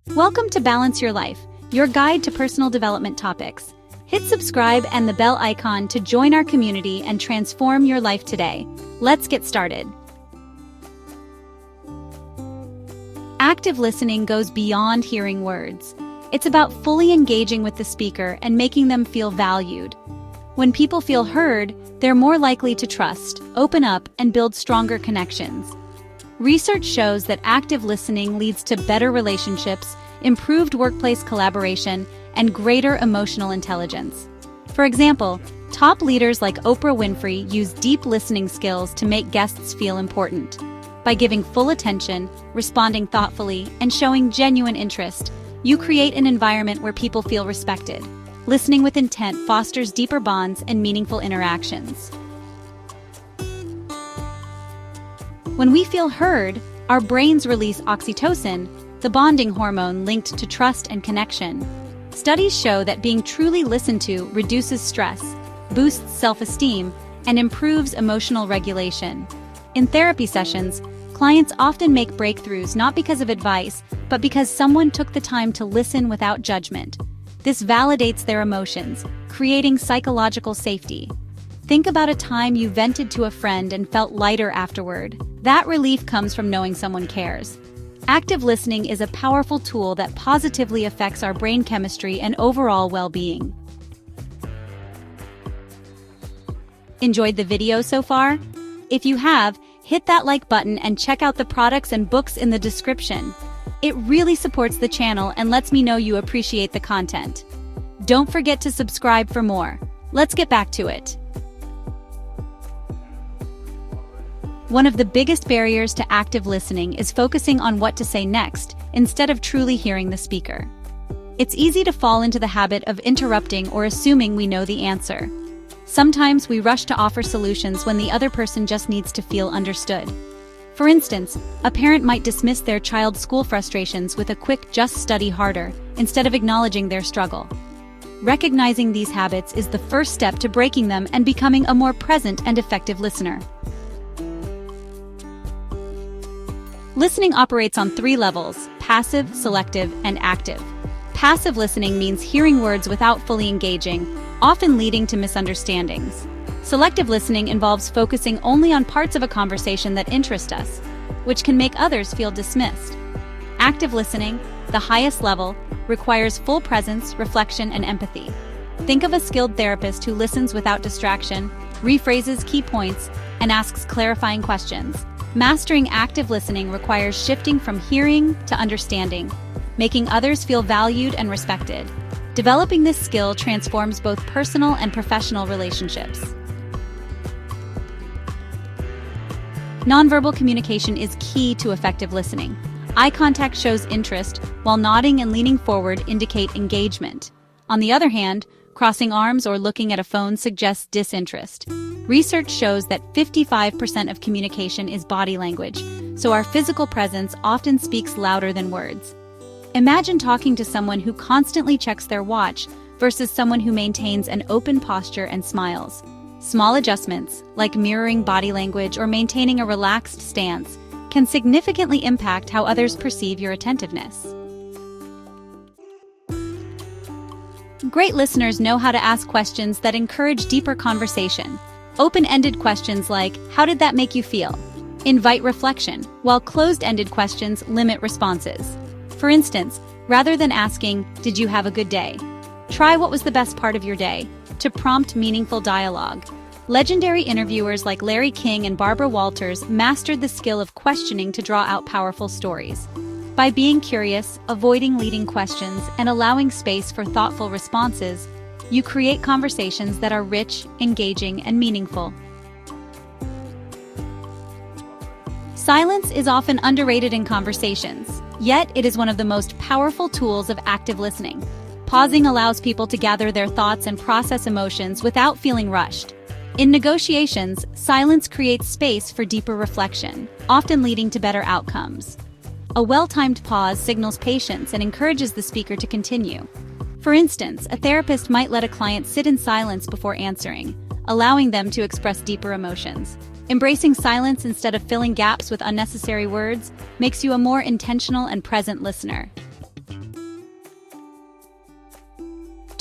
Welcome to Balance Your Life, your guide to personal development topics. Hit subscribe and the bell icon to join our community and transform your life today. Let's get started. Active listening goes beyond hearing words. It's about fully engaging with the speaker and making them feel valued. When people feel heard, they're more likely to trust, open up, and build stronger connections. Research shows that active listening leads to better relationships, improved workplace collaboration, and greater emotional intelligence. For example, top leaders like Oprah Winfrey use deep listening skills to make guests feel important. By giving full attention, responding thoughtfully, and showing genuine interest, you create an environment where people feel respected. Listening with intent fosters deeper bonds and meaningful interactions. When we feel heard, our brains release oxytocin, the bonding hormone linked to trust and connection. Studies show that being truly listened to reduces stress, boosts self-esteem, and improves emotional regulation. In therapy sessions, clients often make breakthroughs not because of advice, but because someone took the time to listen without judgment. This validates their emotions, creating psychological safety. Think about a time you vented to a friend and felt lighter afterward. That relief comes from knowing someone cares. Active listening is a powerful tool that positively affects our brain chemistry and overall well-being. Enjoyed the video so far? If you have, hit that like button and check out the products and books in the description. It really supports the channel and lets me know you appreciate the content. Don't forget to subscribe for more. Let's get back to it. One of the biggest barriers to active listening is focusing on what to say next, instead of truly hearing the speaker. It's easy to fall into the habit of interrupting or assuming we know the answer. Sometimes we rush to offer solutions when the other person just needs to feel understood. For instance, a parent might dismiss their child's school frustrations with a quick "just study harder," instead of acknowledging their struggle. Recognizing these habits is the first step to breaking them and becoming a more present and effective listener. Listening operates on 3 levels: passive, selective, and active. Passive listening means hearing words without fully engaging, often leading to misunderstandings. Selective listening involves focusing only on parts of a conversation that interest us, which can make others feel dismissed. Active listening, the highest level, requires full presence, reflection, and empathy. Think of a skilled therapist who listens without distraction, rephrases key points, and asks clarifying questions. Mastering active listening requires shifting from hearing to understanding, making others feel valued and respected. Developing this skill transforms both personal and professional relationships. Nonverbal communication is key to effective listening. Eye contact shows interest, while nodding and leaning forward indicate engagement. On the other hand, crossing arms or looking at a phone suggests disinterest. Research shows that 55% of communication is body language, so our physical presence often speaks louder than words. Imagine talking to someone who constantly checks their watch versus someone who maintains an open posture and smiles. Small adjustments, like mirroring body language or maintaining a relaxed stance, can significantly impact how others perceive your attentiveness. Great listeners know how to ask questions that encourage deeper conversation. Open-ended questions like, "How did that make you feel?" invite reflection, while closed-ended questions limit responses. For instance, rather than asking, "Did you have a good day?" try, "What was the best part of your day?" to prompt meaningful dialogue. Legendary interviewers like Larry King and Barbara Walters mastered the skill of questioning to draw out powerful stories. By being curious, avoiding leading questions, and allowing space for thoughtful responses, you create conversations that are rich, engaging, and meaningful. Silence is often underrated in conversations, yet it is one of the most powerful tools of active listening. Pausing allows people to gather their thoughts and process emotions without feeling rushed. In negotiations, silence creates space for deeper reflection, often leading to better outcomes. A well-timed pause signals patience and encourages the speaker to continue. For instance, a therapist might let a client sit in silence before answering, allowing them to express deeper emotions. Embracing silence instead of filling gaps with unnecessary words makes you a more intentional and present listener.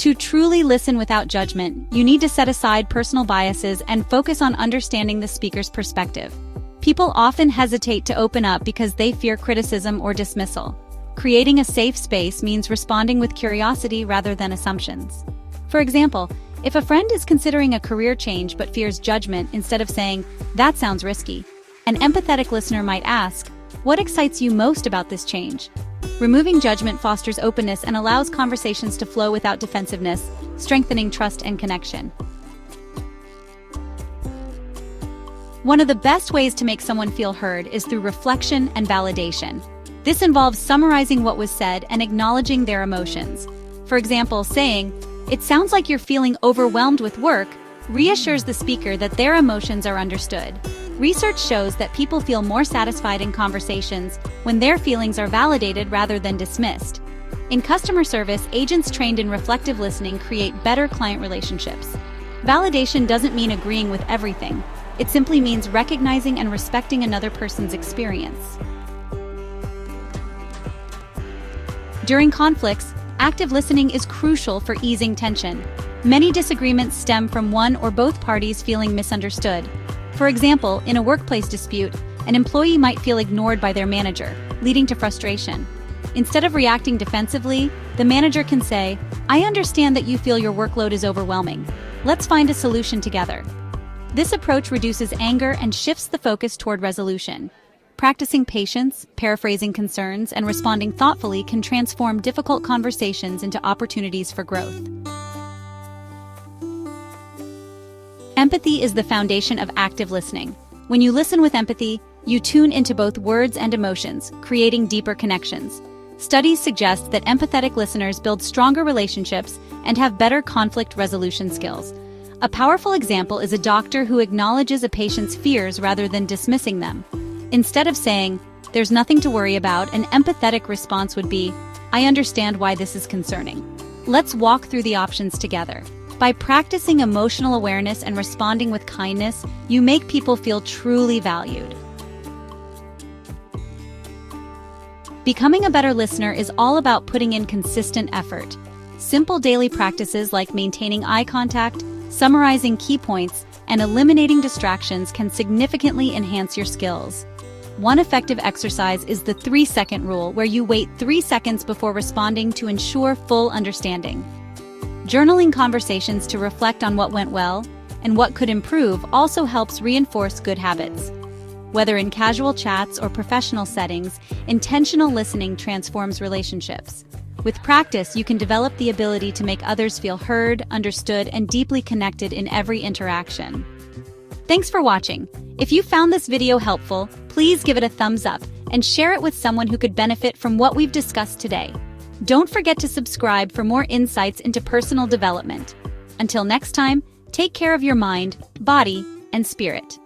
To truly listen without judgment, you need to set aside personal biases and focus on understanding the speaker's perspective. People often hesitate to open up because they fear criticism or dismissal. Creating a safe space means responding with curiosity rather than assumptions. For example, if a friend is considering a career change but fears judgment, instead of saying, "That sounds risky," an empathetic listener might ask, "What excites you most about this change?" Removing judgment fosters openness and allows conversations to flow without defensiveness, strengthening trust and connection. One of the best ways to make someone feel heard is through reflection and validation. This involves summarizing what was said and acknowledging their emotions. For example, saying, "It sounds like you're feeling overwhelmed with work," reassures the speaker that their emotions are understood. Research shows that people feel more satisfied in conversations when their feelings are validated rather than dismissed. In customer service, agents trained in reflective listening create better client relationships. Validation doesn't mean agreeing with everything. It simply means recognizing and respecting another person's experience. During conflicts, active listening is crucial for easing tension. Many disagreements stem from one or both parties feeling misunderstood. For example, in a workplace dispute, an employee might feel ignored by their manager, leading to frustration. Instead of reacting defensively, the manager can say, "I understand that you feel your workload is overwhelming. Let's find a solution together." This approach reduces anger and shifts the focus toward resolution. Practicing patience, paraphrasing concerns, and responding thoughtfully can transform difficult conversations into opportunities for growth. Empathy is the foundation of active listening. When you listen with empathy, you tune into both words and emotions, creating deeper connections. Studies suggest that empathetic listeners build stronger relationships and have better conflict resolution skills. A powerful example is a doctor who acknowledges a patient's fears rather than dismissing them. Instead of saying, "There's nothing to worry about," an empathetic response would be, "I understand why this is concerning. Let's walk through the options together." By practicing emotional awareness and responding with kindness, you make people feel truly valued. Becoming a better listener is all about putting in consistent effort. Simple daily practices like maintaining eye contact, summarizing key points, and eliminating distractions can significantly enhance your skills. One effective exercise is the 3-second rule, where you wait 3 seconds before responding to ensure full understanding. Journaling conversations to reflect on what went well and what could improve also helps reinforce good habits. Whether in casual chats or professional settings, intentional listening transforms relationships. With practice, you can develop the ability to make others feel heard, understood, and deeply connected in every interaction. Thanks for watching. If you found this video helpful, please give it a thumbs up and share it with someone who could benefit from what we've discussed today. Don't forget to subscribe for more insights into personal development. Until next time, take care of your mind, body, and spirit.